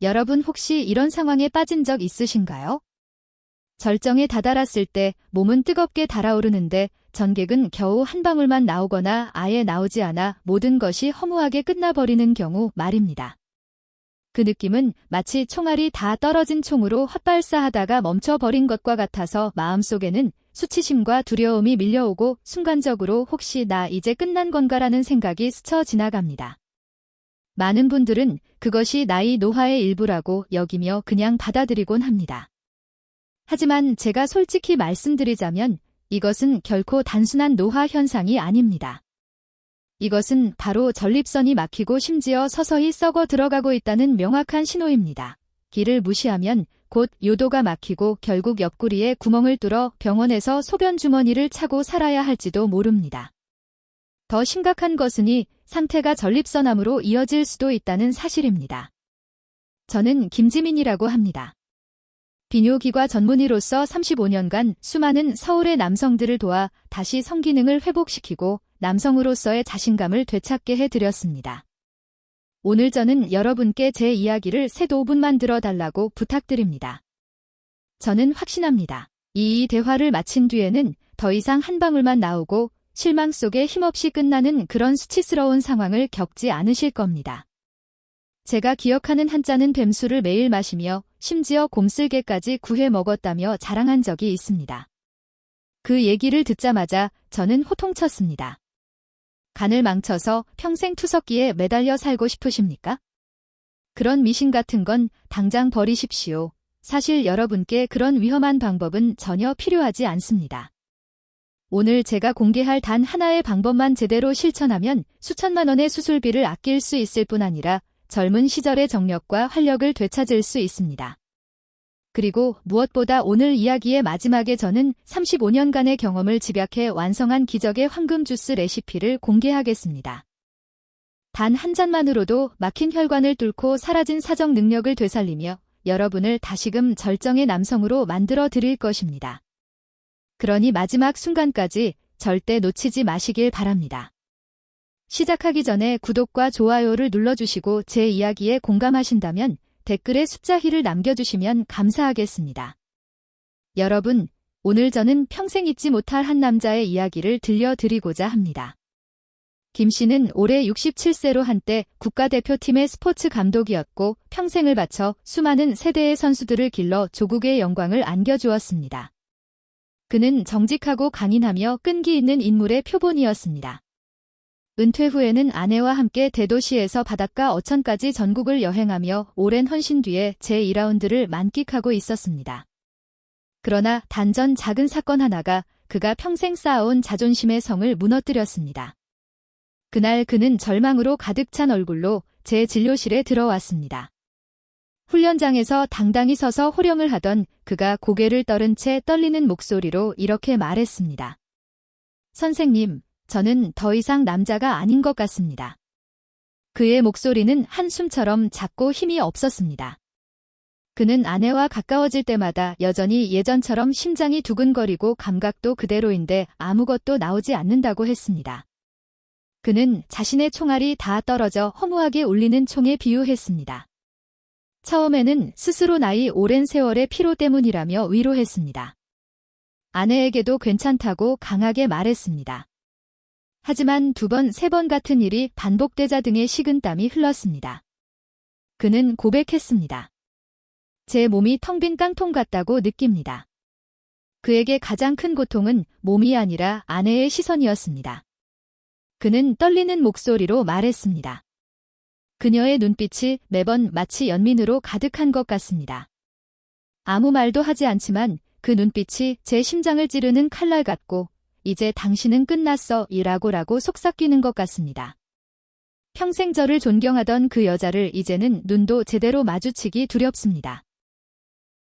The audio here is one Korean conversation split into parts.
여러분 혹시 이런 상황에 빠진 적 있으신가요? 절정에 다다랐을 때 몸은 뜨겁게 달아오르는데 전객은 겨우 한 방울만 나오거나 아예 나오지 않아 모든 것이 허무하게 끝나버리는 경우 말입니다. 그 느낌은 마치 총알이 다 떨어진 총으로 헛발사하다가 멈춰버린 것과 같아서 마음속에는 수치심과 두려움이 밀려오고 순간적으로 혹시 나 이제 끝난 건가라는 생각이 스쳐 지나갑니다. 많은 분들은 그것이 나이 노화의 일부라고 여기며 그냥 받아들이곤 합니다. 하지만 제가 솔직히 말씀드리자면 이것은 결코 단순한 노화 현상이 아닙니다. 이것은 바로 전립선이 막히고 심지어 서서히 썩어 들어가고 있다는 명확한 신호입니다. 길을 무시하면 곧 요도가 막히고 결국 옆구리에 구멍을 뚫어 병원에서 소변 주머니를 차고 살아야 할지도 모릅니다. 더 심각한 것은 상태가 전립선암으로 이어질 수도 있다는 사실입니다. 저는 김지민이라고 합니다. 비뇨기과 전문의로서 35년간 수많은 서울의 남성들을 도와 다시 성기능을 회복시키고 남성으로서의 자신감을 되찾게 해드렸습니다. 오늘 저는 여러분께 제 이야기를 3-5분만 들어달라고 부탁드립니다. 저는 확신합니다. 이 대화를 마친 뒤에는 더 이상 한 방울만 나오고 실망 속에 힘없이 끝나는 그런 수치스러운 상황을 겪지 않으실 겁니다. 제가 기억하는 한 잔은 뱀술을 매일 마시며 심지어 곰슬개까지 구해 먹었다며 자랑한 적이 있습니다. 그 얘기를 듣자마자 저는 호통쳤습니다. 간을 망쳐서 평생 투석기에 매달려 살고 싶으십니까? 그런 미신 같은 건 당장 버리십시오. 사실 여러분께 그런 위험한 방법은 전혀 필요하지 않습니다. 오늘 제가 공개할 단 하나의 방법만 제대로 실천하면 수천만 원의 수술비를 아낄 수 있을 뿐 아니라 젊은 시절의 정력과 활력을 되찾을 수 있습니다. 그리고 무엇보다 오늘 이야기의 마지막에 저는 35년간의 경험을 집약해 완성한 기적의 황금 주스 레시피를 공개하겠습니다. 단 한 잔만으로도 막힌 혈관을 뚫고 사라진 사정 능력을 되살리며 여러분을 다시금 절정의 남성으로 만들어 드릴 것입니다. 그러니 마지막 순간까지 절대 놓치지 마시길 바랍니다. 시작하기 전에 구독과 좋아요를 눌러주시고 제 이야기에 공감하신다면 댓글에 숫자 1을 남겨주시면 감사하겠습니다. 여러분, 오늘 저는 평생 잊지 못할 한 남자의 이야기를 들려드리고자 합니다. 김 씨는 올해 67세로 한때 국가대표팀의 스포츠 감독이었고 평생을 바쳐 수많은 세대의 선수들을 길러 조국의 영광을 안겨주었습니다. 그는 정직하고 강인하며 끈기 있는 인물의 표본이었습니다. 은퇴 후에는 아내와 함께 대도시에서 바닷가 어천까지 전국을 여행하며 오랜 헌신 뒤에 제2라운드를 만끽하고 있었습니다. 그러나 단전 작은 사건 하나가 그가 평생 쌓아온 자존심의 성을 무너뜨렸습니다. 그날 그는 절망으로 가득 찬 얼굴로 제 진료실에 들어왔습니다. 훈련장에서 당당히 서서 호령을 하던 그가 고개를 떨은 채 떨리는 목소리로 이렇게 말했습니다. 선생님, 저는 더 이상 남자가 아닌 것 같습니다. 그의 목소리는 한숨처럼 작고 힘이 없었습니다. 그는 아내와 가까워질 때마다 여전히 예전처럼 심장이 두근거리고 감각도 그대로인데 아무것도 나오지 않는다고 했습니다. 그는 자신의 총알이 다 떨어져 허무하게 울리는 총에 비유했습니다. 처음에는 스스로 나이 오랜 세월의 피로 때문이라며 위로했습니다. 아내에게도 괜찮다고 강하게 말했습니다. 하지만 2번, 3번 같은 일이 반복되자 등의 식은땀이 흘렀습니다. 그는 고백했습니다. 제 몸이 텅 빈 깡통 같다고 느낍니다. 그에게 가장 큰 고통은 몸이 아니라 아내의 시선이었습니다. 그는 떨리는 목소리로 말했습니다. 그녀의 눈빛이 매번 마치 연민으로 가득한 것 같습니다. 아무 말도 하지 않지만 그 눈빛이 제 심장을 찌르는 칼날 같고 이제 당신은 끝났어 이라고 속삭이는 것 같습니다. 평생 저를 존경하던 그 여자를 이제는 눈도 제대로 마주치기 두렵습니다.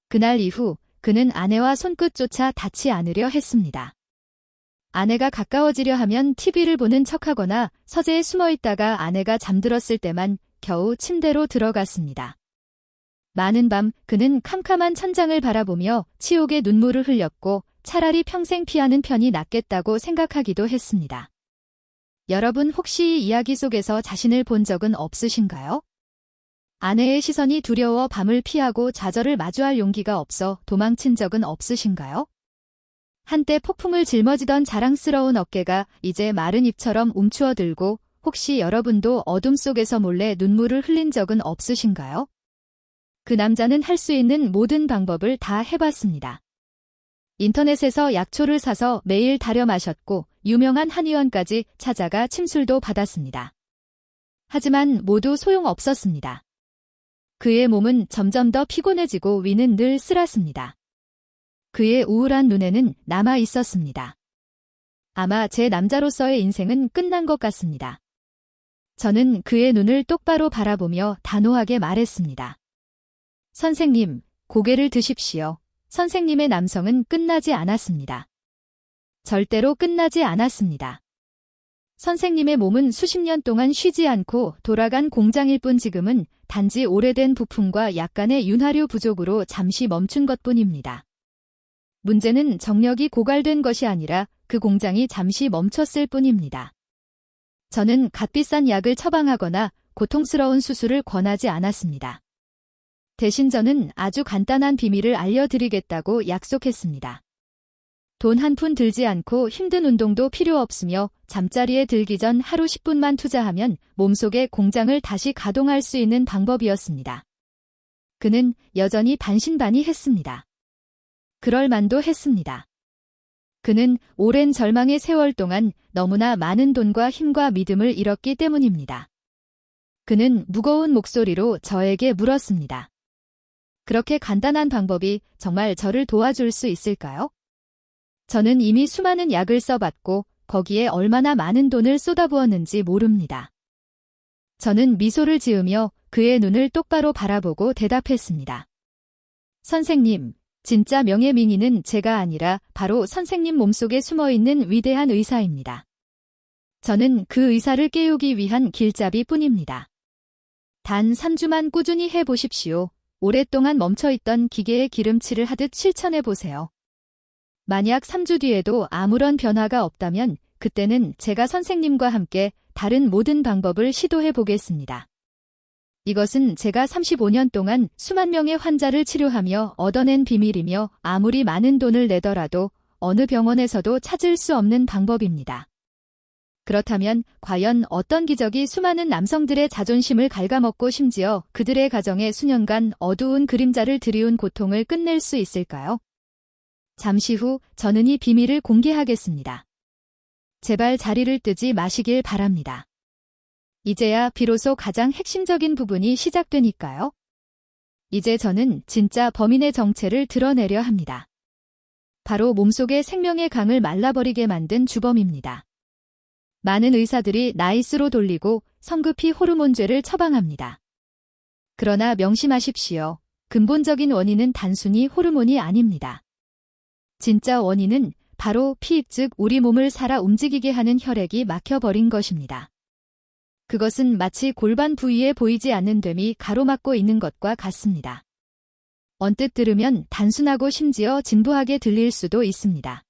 그날 이후 그는 아내와 손끝조차 닿지 않으려 했습니다. 아내가 가까워지려 하면 TV를 보는 척하거나 서재에 숨어있다가 아내가 잠들었을 때만 겨우 침대로 들어갔습니다. 많은 밤 그는 캄캄한 천장을 바라보며 치욕의 눈물을 흘렸고 차라리 평생 피하는 편이 낫겠다고 생각하기도 했습니다. 여러분 혹시 이 이야기 속에서 자신을 본 적은 없으신가요? 아내의 시선이 두려워 밤을 피하고 좌절을 마주할 용기가 없어 도망친 적은 없으신가요? 한때 폭풍을 짊어지던 자랑스러운 어깨가 이제 마른 잎처럼 움츠어들고 혹시 여러분도 어둠 속에서 몰래 눈물을 흘린 적은 없으신가요? 그 남자는 할 수 있는 모든 방법을 다 해봤습니다. 인터넷에서 약초를 사서 매일 달여 마셨고 유명한 한의원까지 찾아가 침술도 받았습니다. 하지만 모두 소용없었습니다. 그의 몸은 점점 더 피곤해지고 위는 늘 쓰랐습니다. 그의 우울한 눈에는 남아 있었습니다. 아마 제 남자로서의 인생은 끝난 것 같습니다. 저는 그의 눈을 똑바로 바라보며 단호하게 말했습니다. 선생님, 고개를 드십시오. 선생님의 남성은 끝나지 않았습니다. 절대로 끝나지 않았습니다. 선생님의 몸은 수십 년 동안 쉬지 않고 돌아간 공장일 뿐 지금은 단지 오래된 부품과 약간의 윤활유 부족으로 잠시 멈춘 것뿐입니다. 문제는 정력이 고갈된 것이 아니라 그 공장이 잠시 멈췄을 뿐입니다. 저는 값비싼 약을 처방하거나 고통스러운 수술을 권하지 않았습니다. 대신 저는 아주 간단한 비밀을 알려드리겠다고 약속했습니다. 돈 한 푼 들지 않고 힘든 운동도 필요 없으며 잠자리에 들기 전 하루 10분만 투자하면 몸속의 공장을 다시 가동할 수 있는 방법이었습니다. 그는 여전히 반신반의했습니다. 그럴 만도 했습니다. 그는 오랜 절망의 세월 동안 너무나 많은 돈과 힘과 믿음을 잃었기 때문입니다. 그는 무거운 목소리로 저에게 물었습니다. 그렇게 간단한 방법이 정말 저를 도와줄 수 있을까요? 저는 이미 수많은 약을 써봤고 거기에 얼마나 많은 돈을 쏟아부었는지 모릅니다. 저는 미소를 지으며 그의 눈을 똑바로 바라보고 대답했습니다. 선생님, 진짜 명예민인은 제가 아니라 바로 선생님 몸속에 숨어있는 위대한 의사입니다. 저는 그 의사를 깨우기 위한 길잡이 뿐입니다. 단 3주만 꾸준히 해보십시오. 오랫동안 멈춰있던 기계에 기름칠을 하듯 실천해보세요. 만약 3주 뒤에도 아무런 변화가 없다면 그때는 제가 선생님과 함께 다른 모든 방법을 시도해보겠습니다. 이것은 제가 35년 동안 수만 명의 환자를 치료하며 얻어낸 비밀이며 아무리 많은 돈을 내더라도 어느 병원에서도 찾을 수 없는 방법입니다. 그렇다면 과연 어떤 기적이 수많은 남성들의 자존심을 갉아먹고 심지어 그들의 가정에 수년간 어두운 그림자를 들이운 고통을 끝낼 수 있을까요? 잠시 후 저는 이 비밀을 공개하겠습니다. 제발 자리를 뜨지 마시길 바랍니다. 이제야 비로소 가장 핵심적인 부분이 시작되니까요. 이제 저는 진짜 범인의 정체를 드러내려 합니다. 바로 몸속의 생명의 강을 말라버리게 만든 주범입니다. 많은 의사들이 나이스로 돌리고 성급히 호르몬제를 처방합니다. 그러나 명심하십시오. 근본적인 원인은 단순히 호르몬이 아닙니다. 진짜 원인은 바로 피, 즉 우리 몸을 살아 움직이게 하는 혈액이 막혀버린 것입니다. 그것은 마치 골반 부위에 보이지 않는 됨이 가로막고 있는 것과 같습니다. 언뜻 들으면 단순하고 심지어 진부하게 들릴 수도 있습니다.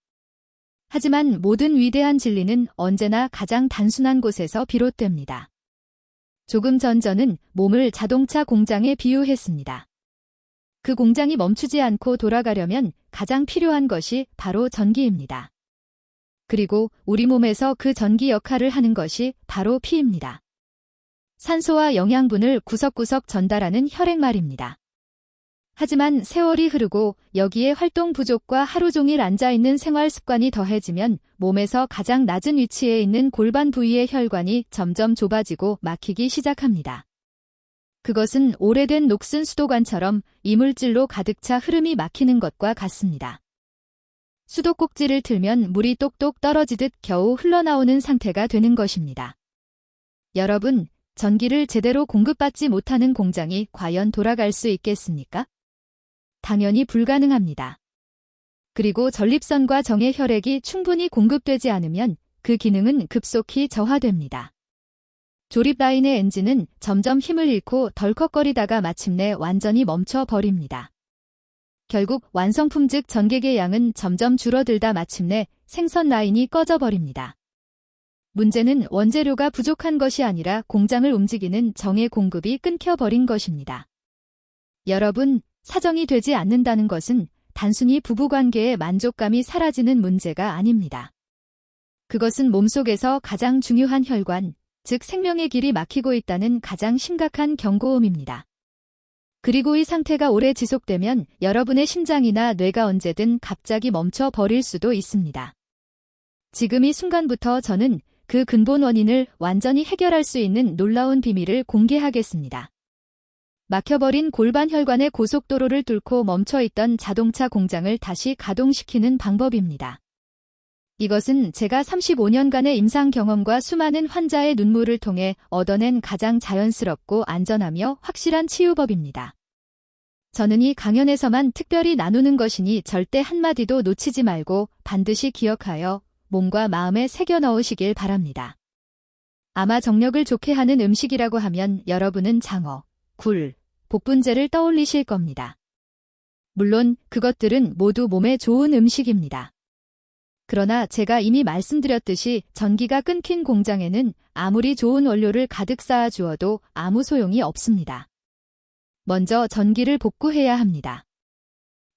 하지만 모든 위대한 진리는 언제나 가장 단순한 곳에서 비롯됩니다. 조금 전 저는 몸을 자동차 공장에 비유했습니다. 그 공장이 멈추지 않고 돌아가려면 가장 필요한 것이 바로 전기입니다. 그리고 우리 몸에서 그 전기 역할을 하는 것이 바로 피입니다. 산소와 영양분을 구석구석 전달하는 혈액 말입니다. 하지만 세월이 흐르고 여기에 활동 부족과 하루 종일 앉아있는 생활 습관이 더해지면 몸에서 가장 낮은 위치에 있는 골반 부위의 혈관이 점점 좁아지고 막히기 시작합니다. 그것은 오래된 녹슨 수도관처럼 이물질로 가득 차 흐름이 막히는 것과 같습니다. 수도꼭지를 틀면 물이 똑똑 떨어지듯 겨우 흘러나오는 상태가 되는 것입니다. 여러분, 전기를 제대로 공급받지 못하는 공장이 과연 돌아갈 수 있겠습니까? 당연히 불가능합니다. 그리고 전립선과 정의 혈액이 충분히 공급되지 않으면 그 기능은 급속히 저하됩니다. 조립 라인의 엔진은 점점 힘을 잃고 덜컥거리다가 마침내 완전히 멈춰버립니다. 결국 완성품 즉 전객의 양은 점점 줄어들다 마침내 생선 라인이 꺼져버립니다. 문제는 원재료가 부족한 것이 아니라 공장을 움직이는 정의 공급이 끊겨버린 것입니다. 여러분, 사정이 되지 않는다는 것은 단순히 부부관계의 만족감이 사라지는 문제가 아닙니다. 그것은 몸속에서 가장 중요한 혈관, 즉 생명의 길이 막히고 있다는 가장 심각한 경고음입니다. 그리고 이 상태가 오래 지속되면 여러분의 심장이나 뇌가 언제든 갑자기 멈춰 버릴 수도 있습니다. 지금 이 순간부터 저는 그 근본 원인을 완전히 해결할 수 있는 놀라운 비밀을 공개하겠습니다. 막혀버린 골반 혈관의 고속도로를 뚫고 멈춰있던 자동차 공장을 다시 가동시키는 방법입니다. 이것은 제가 35년간의 임상 경험과 수많은 환자의 눈물을 통해 얻어낸 가장 자연스럽고 안전하며 확실한 치유법입니다. 저는 이 강연에서만 특별히 나누는 것이니 절대 한마디도 놓치지 말고 반드시 기억하여 몸과 마음에 새겨 넣으시길 바랍니다. 아마 정력을 좋게 하는 음식이라고 하면 여러분은 장어, 굴, 복분제를 떠올리실 겁니다. 물론 그것들은 모두 몸에 좋은 음식입니다. 그러나 제가 이미 말씀드렸듯이 전기가 끊긴 공장에는 아무리 좋은 원료를 가득 쌓아 주어도 아무 소용이 없습니다. 먼저 전기를 복구해야 합니다.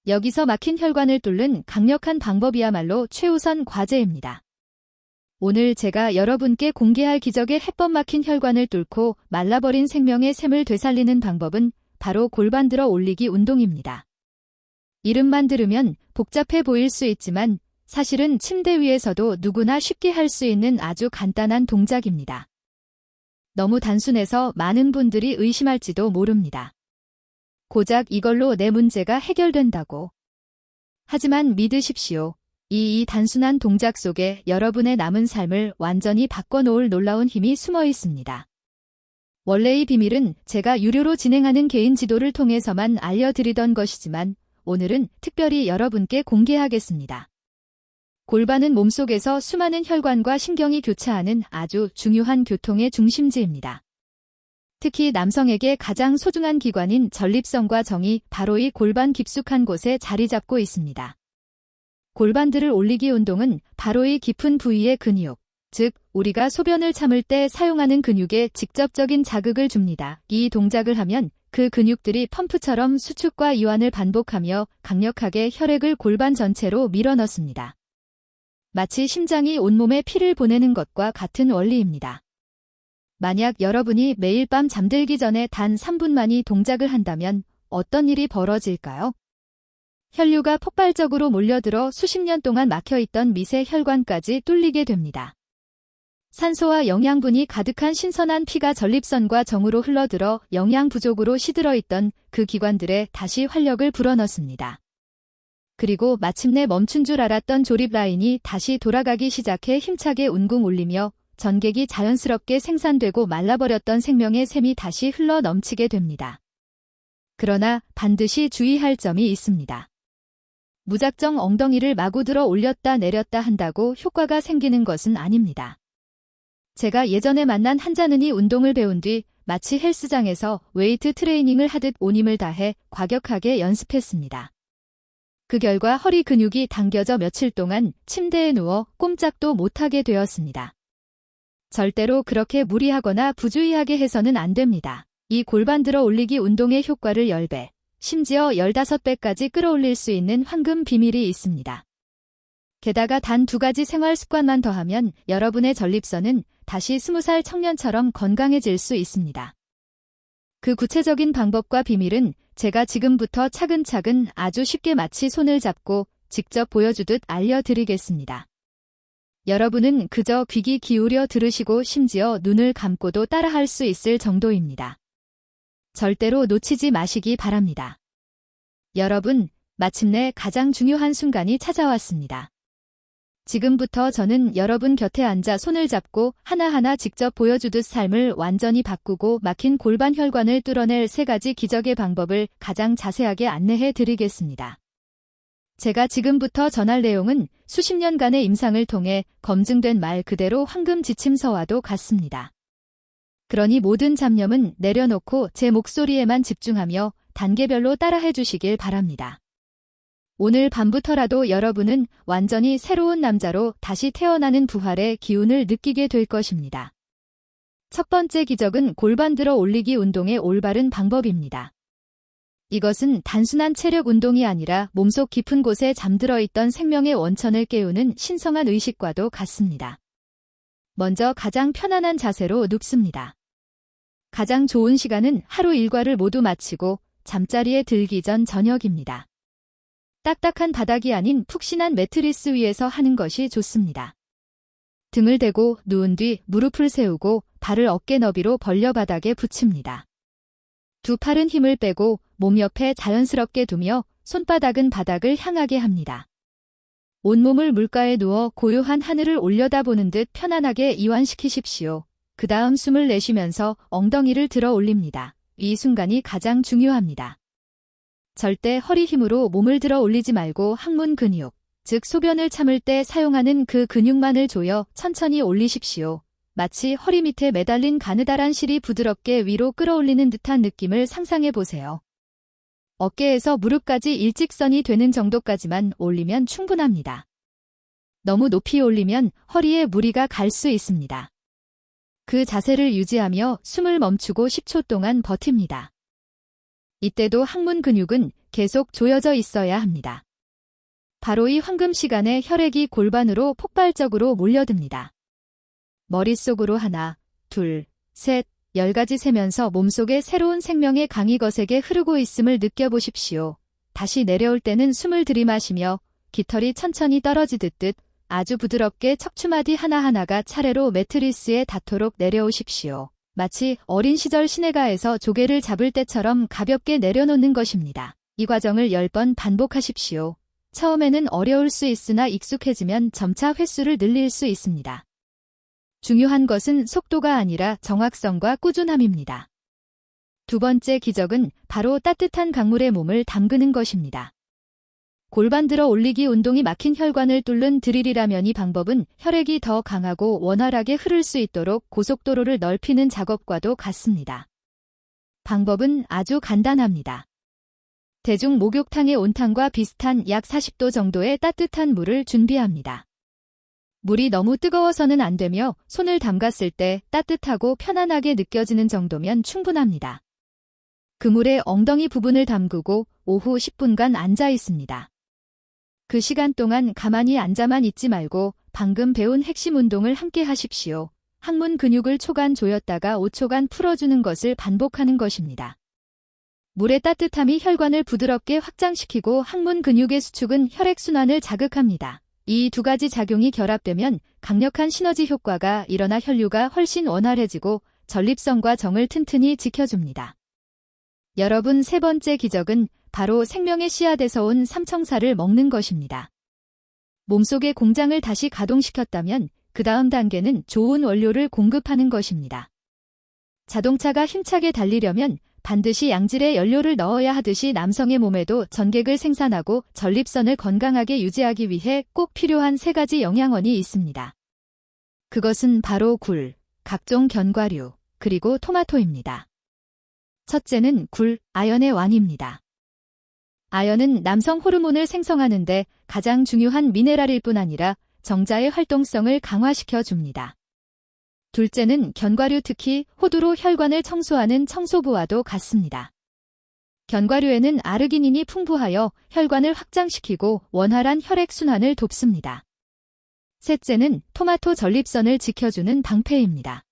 여기서 막힌 혈관을 뚫는 강력한 방법이야말로 최우선 과제입니다. 오늘 제가 여러분께 공개할 기적의 해법 막힌 혈관을 뚫고 말라버린 생명의 샘을 되살리는 방법은 바로 골반 들어 올리기 운동입니다. 이름만 들으면 복잡해 보일 수 있지만 사실은 침대 위에서도 누구나 쉽게 할 수 있는 아주 간단한 동작입니다. 너무 단순해서 많은 분들이 의심할지도 모릅니다. 고작 이걸로 내 문제가 해결된다고. 하지만 믿으십시오. 이 단순한 동작 속에 여러분의 남은 삶을 완전히 바꿔놓을 놀라운 힘이 숨어 있습니다. 원래 이 비밀은 제가 유료로 진행하는 개인 지도를 통해서만 알려드리던 것이지만 오늘은 특별히 여러분께 공개하겠습니다. 골반은 몸속에서 수많은 혈관과 신경이 교차하는 아주 중요한 교통의 중심지입니다. 특히 남성에게 가장 소중한 기관인 전립선과 정이 바로 이 골반 깊숙한 곳에 자리 잡고 있습니다. 골반들을 올리기 운동은 바로 이 깊은 부위의 근육, 즉 우리가 소변을 참을 때 사용하는 근육에 직접적인 자극을 줍니다. 이 동작을 하면 그 근육들이 펌프처럼 수축과 이완을 반복하며 강력하게 혈액을 골반 전체로 밀어넣습니다. 마치 심장이 온몸에 피를 보내는 것과 같은 원리입니다. 만약 여러분이 매일 밤 잠들기 전에 단 3분만 이 동작을 한다면 어떤 일이 벌어질까요? 혈류가 폭발적으로 몰려들어 수십 년 동안 막혀있던 미세 혈관까지 뚫리게 됩니다. 산소와 영양분이 가득한 신선한 피가 전립선과 정으로 흘러들어 영양 부족으로 시들어있던 그 기관들에 다시 활력을 불어넣습니다. 그리고 마침내 멈춘 줄 알았던 조립 라인이 다시 돌아가기 시작해 힘차게 웅궁 울리며 전객이 자연스럽게 생산되고 말라버렸던 생명의 샘이 다시 흘러 넘치게 됩니다. 그러나 반드시 주의할 점이 있습니다. 무작정 엉덩이를 마구 들어 올렸다 내렸다 한다고 효과가 생기는 것은 아닙니다. 제가 예전에 만난 환자는 이 운동을 배운 뒤 마치 헬스장에서 웨이트 트레이닝을 하듯 온 힘을 다해 과격하게 연습했습니다. 그 결과 허리 근육이 당겨져 며칠 동안 침대에 누워 꼼짝도 못하게 되었습니다. 절대로 그렇게 무리하거나 부주의하게 해서는 안 됩니다. 이 골반 들어 올리기 운동의 효과를 10배, 심지어 15배까지 끌어올릴 수 있는 황금 비밀이 있습니다. 게다가 단 2가지 생활 습관만 더하면 여러분의 전립선은 다시 20살 청년처럼 건강해질 수 있습니다. 그 구체적인 방법과 비밀은 제가 지금부터 차근차근 아주 쉽게 마치 손을 잡고 직접 보여주듯 알려드리겠습니다. 여러분은 그저 귀 기울여 들으시고 심지어 눈을 감고도 따라할 수 있을 정도입니다. 절대로 놓치지 마시기 바랍니다. 여러분, 마침내 가장 중요한 순간이 찾아왔습니다. 지금부터 저는 여러분 곁에 앉아 손을 잡고 하나하나 직접 보여주듯 삶을 완전히 바꾸고 막힌 골반 혈관을 뚫어낼 3가지 기적의 방법을 가장 자세하게 안내해 드리겠습니다. 제가 지금부터 전할 내용은 수십 년간의 임상을 통해 검증된 말 그대로 황금 지침서와도 같습니다. 그러니 모든 잡념은 내려놓고 제 목소리에만 집중하며 단계별로 따라해 주시길 바랍니다. 오늘 밤부터라도 여러분은 완전히 새로운 남자로 다시 태어나는 부활의 기운을 느끼게 될 것입니다. 첫 번째 기적은 골반 들어 올리기 운동의 올바른 방법입니다. 이것은 단순한 체력 운동이 아니라 몸속 깊은 곳에 잠들어 있던 생명의 원천을 깨우는 신성한 의식과도 같습니다. 먼저 가장 편안한 자세로 눕습니다. 가장 좋은 시간은 하루 일과를 모두 마치고 잠자리에 들기 전 저녁입니다. 딱딱한 바닥이 아닌 푹신한 매트리스 위에서 하는 것이 좋습니다. 등을 대고 누운 뒤 무릎을 세우고 발을 어깨 너비로 벌려 바닥에 붙입니다. 두 팔은 힘을 빼고 몸 옆에 자연스럽게 두며 손바닥은 바닥을 향하게 합니다. 온몸을 물가에 누워 고요한 하늘을 올려다보는 듯 편안하게 이완시키십시오. 그 다음 숨을 내쉬면서 엉덩이를 들어 올립니다. 이 순간이 가장 중요합니다. 절대 허리 힘으로 몸을 들어 올리지 말고 항문 근육, 즉 소변을 참을 때 사용하는 그 근육만을 조여 천천히 올리십시오. 마치 허리 밑에 매달린 가느다란 실이 부드럽게 위로 끌어올리는 듯한 느낌을 상상해 보세요. 어깨에서 무릎까지 일직선이 되는 정도까지만 올리면 충분합니다. 너무 높이 올리면 허리에 무리가 갈 수 있습니다. 그 자세를 유지하며 숨을 멈추고 10초 동안 버팁니다. 이때도 항문 근육은 계속 조여져 있어야 합니다. 바로 이 황금 시간에 혈액이 골반으로 폭발적으로 몰려듭니다. 머릿속으로 하나, 둘, 셋, 10가지 세면서 몸속에 새로운 생명의 강이 거세게 흐르고 있음을 느껴보십시오. 다시 내려올 때는 숨을 들이마시며 깃털이 천천히 떨어지듯 아주 부드럽게 척추마디 하나하나가 차례로 매트리스에 닿도록 내려오십시오. 마치 어린 시절 시내가에서 조개를 잡을 때처럼 가볍게 내려놓는 것입니다. 이 과정을 10번 반복하십시오. 처음에는 어려울 수 있으나 익숙해지면 점차 횟수를 늘릴 수 있습니다. 중요한 것은 속도가 아니라 정확성과 꾸준함입니다. 두 번째 기적은 바로 따뜻한 강물에 몸을 담그는 것입니다. 골반 들어 올리기 운동이 막힌 혈관을 뚫는 드릴이라면 이 방법은 혈액이 더 강하고 원활하게 흐를 수 있도록 고속도로를 넓히는 작업과도 같습니다. 방법은 아주 간단합니다. 대중 목욕탕의 온탕과 비슷한 약 40도 정도의 따뜻한 물을 준비합니다. 물이 너무 뜨거워서는 안 되며 손을 담갔을 때 따뜻하고 편안하게 느껴지는 정도면 충분합니다. 그 물에 엉덩이 부분을 담그고 오후 10분간 앉아 있습니다. 그 시간 동안 가만히 앉아만 있지 말고 방금 배운 핵심 운동을 함께 하십시오. 항문 근육을 초간 조였다가 5초간 풀어주는 것을 반복하는 것입니다. 물의 따뜻함이 혈관을 부드럽게 확장시키고 항문 근육의 수축은 혈액순환을 자극합니다. 이 두 가지 작용이 결합되면 강력한 시너지 효과가 일어나 혈류가 훨씬 원활해지고 전립선과 정을 튼튼히 지켜줍니다. 여러분, 세 번째 기적은 바로 생명의 씨앗에서 온 삼청사를 먹는 것입니다. 몸속의 공장을 다시 가동시켰다면 그 다음 단계는 좋은 원료를 공급하는 것입니다. 자동차가 힘차게 달리려면 반드시 양질의 연료를 넣어야 하듯이 남성의 몸에도 전객을 생산하고 전립선을 건강하게 유지하기 위해 꼭 필요한 3가지 영양원이 있습니다. 그것은 바로 굴, 각종 견과류, 그리고 토마토입니다. 첫째는 굴, 아연의 왕입니다. 아연은 남성 호르몬을 생성하는데 가장 중요한 미네랄일 뿐 아니라 정자의 활동성을 강화시켜 줍니다. 둘째는 견과류, 특히 호두로 혈관을 청소하는 청소부와도 같습니다. 견과류에는 아르기닌이 풍부하여 혈관을 확장시키고 원활한 혈액순환을 돕습니다. 셋째는 토마토, 전립선을 지켜주는 방패입니다.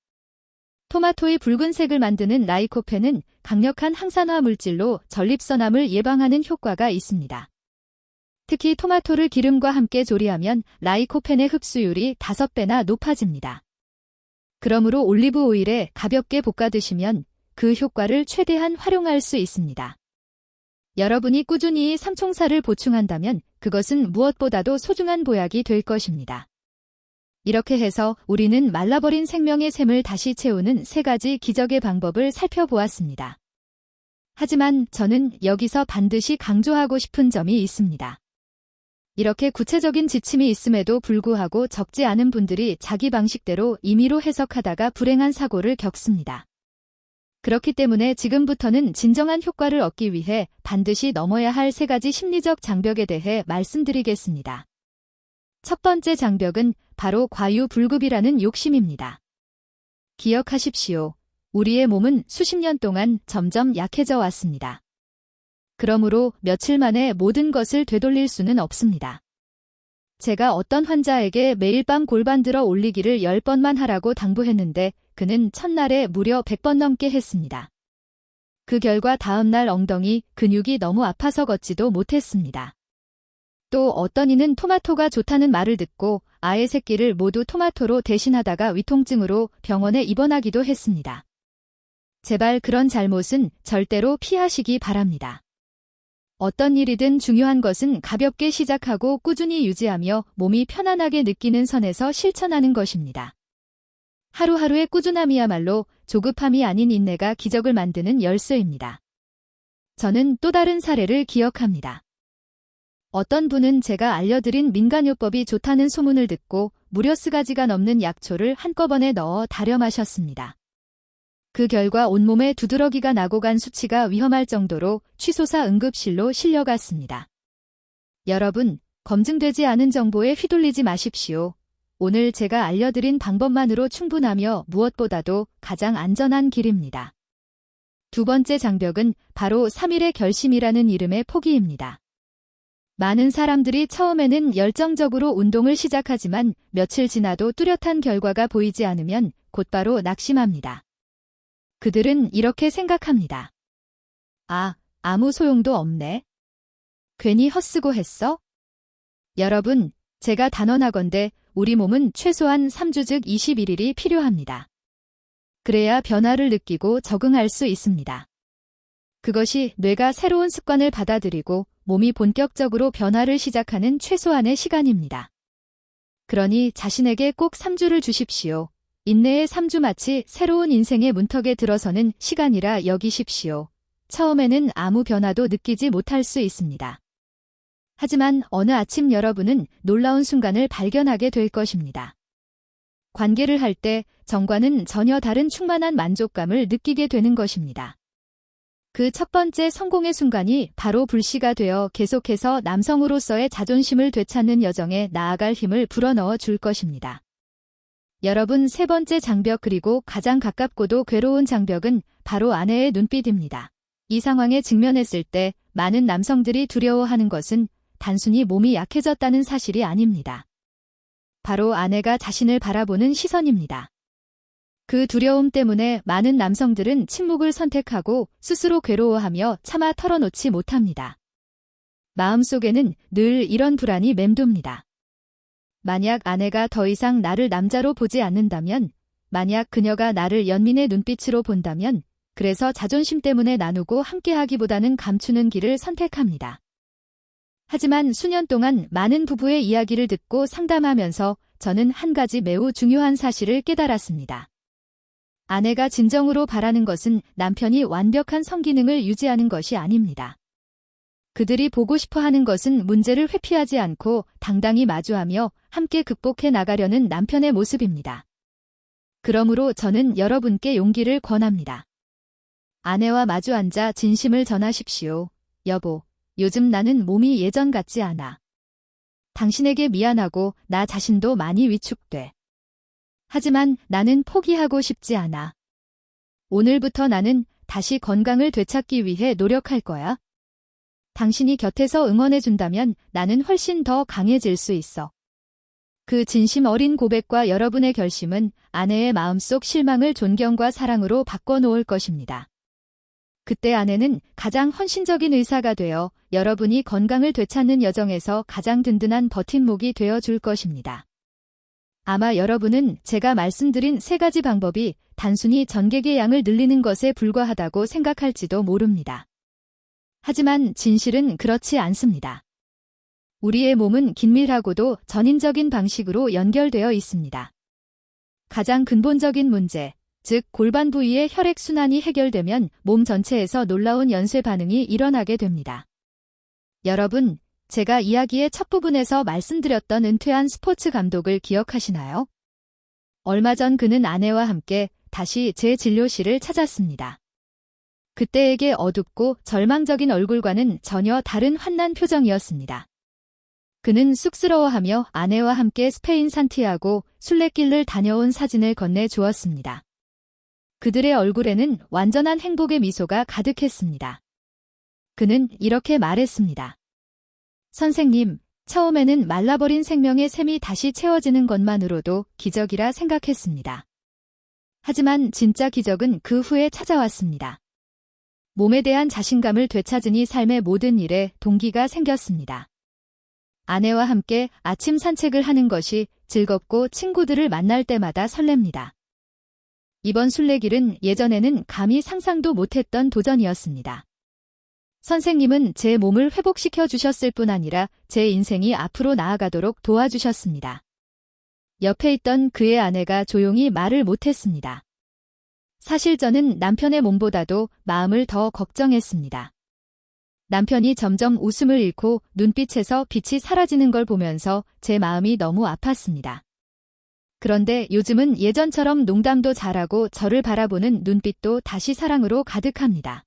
토마토의 붉은색을 만드는 라이코펜은 강력한 항산화 물질로 전립선암을 예방하는 효과가 있습니다. 특히 토마토를 기름과 함께 조리하면 라이코펜의 흡수율이 5배나 높아집니다. 그러므로 올리브 오일에 가볍게 볶아 드시면 그 효과를 최대한 활용할 수 있습니다. 여러분이 꾸준히 삼총사를 보충한다면 그것은 무엇보다도 소중한 보약이 될 것입니다. 이렇게 해서 우리는 말라버린 생명의 샘을 다시 채우는 3가지 기적의 방법을 살펴보았습니다. 하지만 저는 여기서 반드시 강조하고 싶은 점이 있습니다. 이렇게 구체적인 지침이 있음에도 불구하고 적지 않은 분들이 자기 방식대로 임의로 해석하다가 불행한 사고를 겪습니다. 그렇기 때문에 지금부터는 진정한 효과를 얻기 위해 반드시 넘어야 할 3가지 심리적 장벽에 대해 말씀드리겠습니다. 첫 번째 장벽은 바로 과유불급이라는 욕심입니다. 기억하십시오. 우리의 몸은 수십 년 동안 점점 약해져 왔습니다. 그러므로 며칠 만에 모든 것을 되돌릴 수는 없습니다. 제가 어떤 환자에게 매일 밤 골반 들어 올리기를 10번만 하라고 당부했는데 그는 첫날에 무려 100번 넘게 했습니다. 그 결과 다음날 엉덩이 근육이 너무 아파서 걷지도 못했습니다. 또 어떤 이는 토마토가 좋다는 말을 듣고 아이 새끼를 모두 토마토로 대신하다가 위통증으로 병원에 입원하기도 했습니다. 제발 그런 잘못은 절대로 피하시기 바랍니다. 어떤 일이든 중요한 것은 가볍게 시작하고 꾸준히 유지하며 몸이 편안하게 느끼는 선에서 실천하는 것입니다. 하루하루의 꾸준함이야말로 조급함이 아닌 인내가 기적을 만드는 열쇠입니다. 저는 또 다른 사례를 기억합니다. 어떤 분은 제가 알려드린 민간요법이 좋다는 소문을 듣고 무려 4가지가 넘는 약초를 한꺼번에 넣어 달여 마셨습니다. 그 결과 온몸에 두드러기가 나고 간 수치가 위험할 정도로 취소사 응급실로 실려갔습니다. 여러분, 검증되지 않은 정보에 휘둘리지 마십시오. 오늘 제가 알려드린 방법만으로 충분하며 무엇보다도 가장 안전한 길입니다. 두 번째 장벽은 바로 3일의 결심이라는 이름의 포기입니다. 많은 사람들이 처음에는 열정적으로 운동을 시작하지만 며칠 지나도 뚜렷한 결과가 보이지 않으면 곧바로 낙심합니다. 그들은 이렇게 생각합니다. 아무 소용도 없네. 괜히 헛쓰고 했어? 여러분, 제가 단언하건대 우리 몸은 최소한 3주 즉 21일이 필요합니다. 그래야 변화를 느끼고 적응할 수 있습니다. 그것이 뇌가 새로운 습관을 받아들이고 몸이 본격적으로 변화를 시작하는 최소한의 시간입니다. 그러니 자신에게 꼭 3주를 주십시오. 인내의 3주 마치 새로운 인생의 문턱에 들어서는 시간이라 여기십시오. 처음에는 아무 변화도 느끼지 못할 수 있습니다. 하지만 어느 아침 여러분은 놀라운 순간을 발견하게 될 것입니다. 관계를 할 때 전과는 전혀 다른 충만한 만족감을 느끼게 되는 것입니다. 그 첫 번째 성공의 순간이 바로 불씨가 되어 계속해서 남성으로서의 자존심을 되찾는 여정에 나아갈 힘을 불어넣어 줄 것입니다. 여러분, 3번째 장벽 그리고 가장 가깝고도 괴로운 장벽은 바로 아내의 눈빛입니다. 이 상황에 직면했을 때 많은 남성들이 두려워하는 것은 단순히 몸이 약해졌다는 사실이 아닙니다. 바로 아내가 자신을 바라보는 시선입니다. 그 두려움 때문에 많은 남성들은 침묵을 선택하고 스스로 괴로워하며 차마 털어놓지 못합니다. 마음속에는 늘 이런 불안이 맴돕니다. 만약 아내가 더 이상 나를 남자로 보지 않는다면, 만약 그녀가 나를 연민의 눈빛으로 본다면, 그래서 자존심 때문에 나누고 함께하기보다는 감추는 길을 선택합니다. 하지만 수년 동안 많은 부부의 이야기를 듣고 상담하면서 저는 한 가지 매우 중요한 사실을 깨달았습니다. 아내가 진정으로 바라는 것은 남편이 완벽한 성기능을 유지하는 것이 아닙니다. 그들이 보고 싶어 하는 것은 문제를 회피하지 않고 당당히 마주하며 함께 극복해 나가려는 남편의 모습입니다. 그러므로 저는 여러분께 용기를 권합니다. 아내와 마주 앉아 진심을 전하십시오. 여보, 요즘 나는 몸이 예전 같지 않아. 당신에게 미안하고 나 자신도 많이 위축돼. 하지만 나는 포기하고 싶지 않아. 오늘부터 나는 다시 건강을 되찾기 위해 노력할 거야. 당신이 곁에서 응원해준다면 나는 훨씬 더 강해질 수 있어. 그 진심 어린 고백과 여러분의 결심은 아내의 마음속 실망을 존경과 사랑으로 바꿔놓을 것입니다. 그때 아내는 가장 헌신적인 의사가 되어 여러분이 건강을 되찾는 여정에서 가장 든든한 버팀목이 되어줄 것입니다. 아마 여러분은 제가 말씀드린 3가지 방법이 단순히 전객의 양을 늘리는 것에 불과하다고 생각할지도 모릅니다. 하지만 진실은 그렇지 않습니다. 우리의 몸은 긴밀하고도 전인적인 방식으로 연결되어 있습니다. 가장 근본적인 문제, 즉 골반 부위의 혈액순환이 해결되면 몸 전체에서 놀라운 연쇄 반응이 일어나게 됩니다. 여러분, 제가 이야기의 첫 부분에서 말씀드렸던 은퇴한 스포츠 감독을 기억하시나요? 얼마 전 그는 아내와 함께 다시 제 진료실을 찾았습니다. 그때에게 어둡고 절망적인 얼굴과는 전혀 다른 환난 표정이었습니다. 그는 쑥스러워하며 아내와 함께 스페인 산티아고 순례길을 다녀온 사진을 건네주었습니다. 그들의 얼굴에는 완전한 행복의 미소가 가득했습니다. 그는 이렇게 말했습니다. 선생님, 처음에는 말라버린 생명의 샘이 다시 채워지는 것만으로도 기적이라 생각했습니다. 하지만 진짜 기적은 그 후에 찾아왔습니다. 몸에 대한 자신감을 되찾으니 삶의 모든 일에 동기가 생겼습니다. 아내와 함께 아침 산책을 하는 것이 즐겁고 친구들을 만날 때마다 설렙니다. 이번 순례길은 예전에는 감히 상상도 못했던 도전이었습니다. 선생님은 제 몸을 회복시켜 주셨을 뿐 아니라 제 인생이 앞으로 나아가도록 도와주셨습니다. 옆에 있던 그의 아내가 조용히 말을 못했습니다. 사실 저는 남편의 몸보다도 마음을 더 걱정했습니다. 남편이 점점 웃음을 잃고 눈빛에서 빛이 사라지는 걸 보면서 제 마음이 너무 아팠습니다. 그런데 요즘은 예전처럼 농담도 잘하고 저를 바라보는 눈빛도 다시 사랑으로 가득합니다.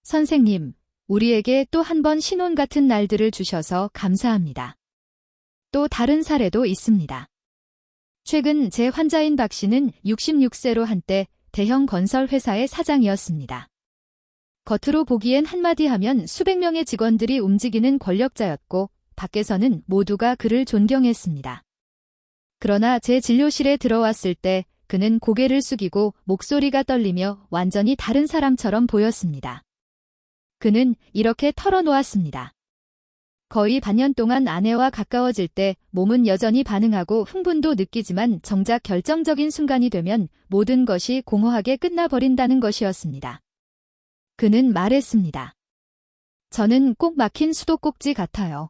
선생님, 우리에게 또 한 번 신혼 같은 날들을 주셔서 감사합니다. 또 다른 사례도 있습니다. 최근 제 환자인 박 씨는 66세로 한때 대형 건설 회사의 사장이었습니다. 겉으로 보기엔 한마디 하면 수백 명의 직원들이 움직이는 권력자였고 밖에서는 모두가 그를 존경했습니다. 그러나 제 진료실에 들어왔을 때 그는 고개를 숙이고 목소리가 떨리며 완전히 다른 사람처럼 보였습니다. 그는 이렇게 털어놓았습니다. 거의 반년 동안 아내와 가까워질 때 몸은 여전히 반응하고 흥분도 느끼지만 정작 결정적인 순간이 되면 모든 것이 공허하게 끝나버린다는 것이었습니다. 그는 말했습니다. 저는 꼭 막힌 수도꼭지 같아요.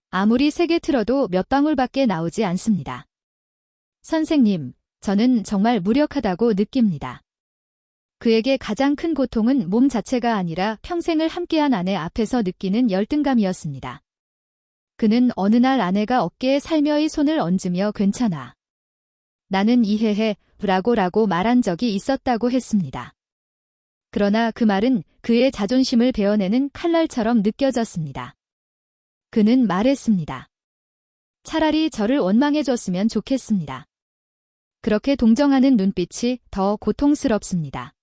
아무리 세게 틀어도 몇 방울밖에 나오지 않습니다. 선생님, 저는 정말 무력하다고 느낍니다. 그에게 가장 큰 고통은 몸 자체가 아니라 평생을 함께한 아내 앞에서 느끼는 열등감이었습니다. 그는 어느 날 아내가 어깨에 살며이 손을 얹으며 괜찮아. 나는 이해해 라고 말한 적이 있었다고 했습니다. 그러나 그 말은 그의 자존심을 베어내는 칼날처럼 느껴졌습니다. 그는 말했습니다. 차라리 저를 원망해줬으면 좋겠습니다. 그렇게 동정하는 눈빛이 더 고통스럽습니다.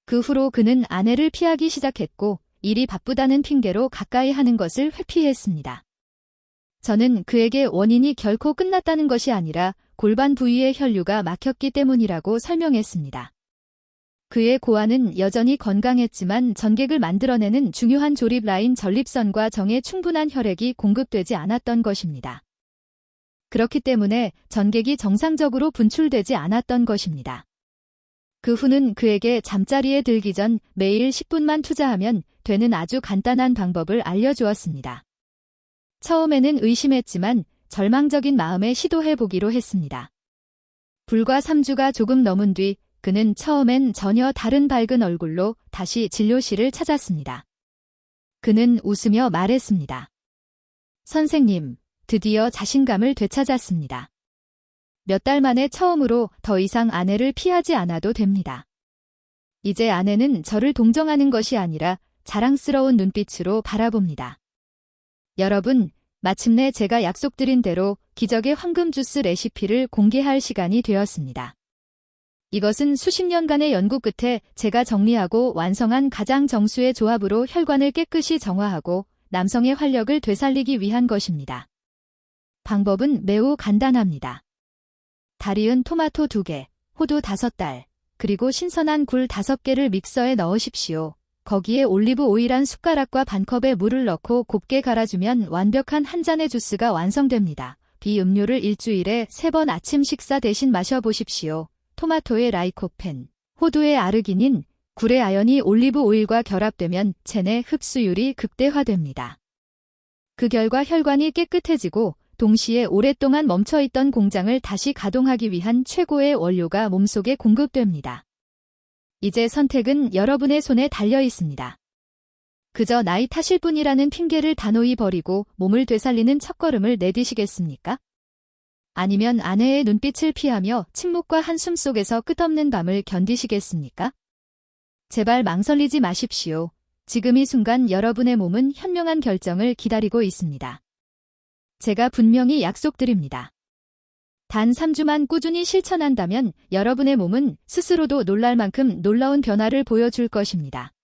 그 후로 그는 아내를 피하기 시작했고 일이 바쁘다는 핑계로 가까이 하는 것을 회피했습니다. 저는 그에게 원인이 결코 끝났다는 것이 아니라 골반 부위의 혈류가 막혔기 때문이라고 설명했습니다. 그의 고환은 여전히 건강했지만 전객을 만들어내는 중요한 조립 라인 전립선과 정에 충분한 혈액이 공급되지 않았던 것입니다. 그렇기 때문에 전객이 정상적으로 분출되지 않았던 것입니다. 그 후는 그에게 잠자리에 들기 전 매일 10분만 투자하면 되는 아주 간단한 방법을 알려주었습니다. 처음에는 의심했지만 절망적인 마음에 시도해보기로 했습니다. 불과 3주가 조금 넘은 뒤 그는 처음엔 전혀 다른 밝은 얼굴로 다시 진료실을 찾았습니다. 그는 웃으며 말했습니다. 선생님, 드디어 자신감을 되찾았습니다. 몇 달 만에 처음으로 더 이상 아내를 피하지 않아도 됩니다. 이제 아내는 저를 동정하는 것이 아니라 자랑스러운 눈빛으로 바라봅니다. 여러분, 마침내 제가 약속드린 대로 기적의 황금 주스 레시피를 공개할 시간이 되었습니다. 이것은 수십 년간의 연구 끝에 제가 정리하고 완성한 가장 정수의 조합으로 혈관을 깨끗이 정화하고 남성의 활력을 되살리기 위한 것입니다. 방법은 매우 간단합니다. 다리은 토마토 2개, 호두 5달, 그리고 신선한 굴 5개를 믹서에 넣으십시오. 거기에 올리브 오일 1숟가락과 반컵의 물을 넣고 곱게 갈아주면 완벽한 한 잔의 주스가 완성됩니다. 비음료를 일주일에 3번 아침 식사 대신 마셔보십시오. 토마토의 라이코펜, 호두의 아르기닌, 굴의 아연이 올리브 오일과 결합되면 체내 흡수율이 극대화됩니다. 그 결과 혈관이 깨끗해지고 동시에 오랫동안 멈춰있던 공장을 다시 가동하기 위한 최고의 원료가 몸속에 공급됩니다. 이제 선택은 여러분의 손에 달려 있습니다. 그저 나이 탓일 뿐이라는 핑계를 단호히 버리고 몸을 되살리는 첫걸음을 내디시겠습니까? 아니면 아내의 눈빛을 피하며 침묵과 한숨 속에서 끝없는 밤을 견디시겠습니까? 제발 망설이지 마십시오. 지금 이 순간 여러분의 몸은 현명한 결정을 기다리고 있습니다. 제가 분명히 약속드립니다. 단 3주만 꾸준히 실천한다면 여러분의 몸은 스스로도 놀랄 만큼 놀라운 변화를 보여줄 것입니다.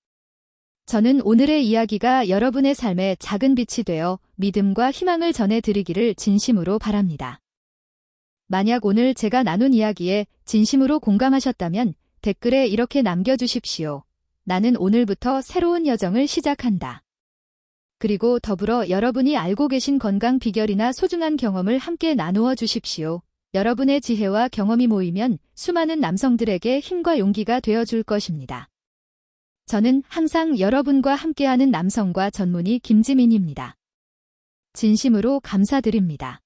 저는 오늘의 이야기가 여러분의 삶에 작은 빛이 되어 믿음과 희망을 전해드리기를 진심으로 바랍니다. 만약 오늘 제가 나눈 이야기에 진심으로 공감하셨다면 댓글에 이렇게 남겨주십시오. 나는 오늘부터 새로운 여정을 시작한다. 그리고 더불어 여러분이 알고 계신 건강 비결이나 소중한 경험을 함께 나누어 주십시오. 여러분의 지혜와 경험이 모이면 수많은 남성들에게 힘과 용기가 되어줄 것입니다. 저는 항상 여러분과 함께하는 남성과 전문의 김지민입니다. 진심으로 감사드립니다.